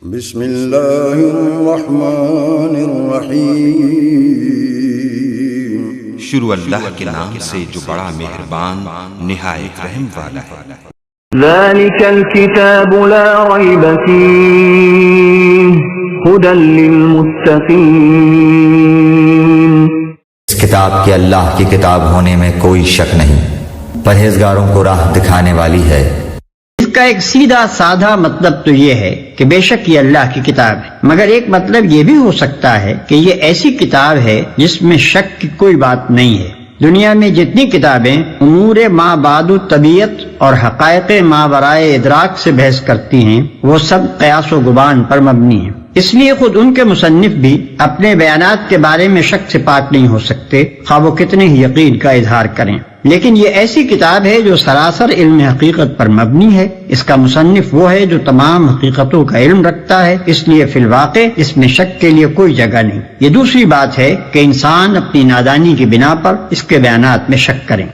بسم اللہ الرحمن الرحیم، شروع اللہ کے نام سے جو بڑا مہربان نہایت رحم والا ہے۔ ذلك الكتاب لا ريب فيه هدى للمتقين۔ اس کتاب کے اللہ کی کتاب ہونے میں کوئی شک نہیں، پرہیزگاروں کو راہ دکھانے والی ہے۔ اس کا ایک سیدھا سادہ مطلب تو یہ ہے کہ بے شک یہ اللہ کی کتاب ہے، مگر ایک مطلب یہ بھی ہو سکتا ہے کہ یہ ایسی کتاب ہے جس میں شک کی کوئی بات نہیں ہے۔ دنیا میں جتنی کتابیں امور ما بعد طبیعت اور حقائق ماورائے ادراک سے بحث کرتی ہیں وہ سب قیاس و گمان پر مبنی ہیں، اس لیے خود ان کے مصنف بھی اپنے بیانات کے بارے میں شک سے پاک نہیں ہو سکتے، خواہ وہ کتنے ہی یقین کا اظہار کریں۔ لیکن یہ ایسی کتاب ہے جو سراسر علم حقیقت پر مبنی ہے۔ اس کا مصنف وہ ہے جو تمام حقیقتوں کا علم رکھتا ہے، اس لیے فی الواقع اس میں شک کے لیے کوئی جگہ نہیں۔ یہ دوسری بات ہے کہ انسان اپنی نادانی کی بنا پر اس کے بیانات میں شک کریں۔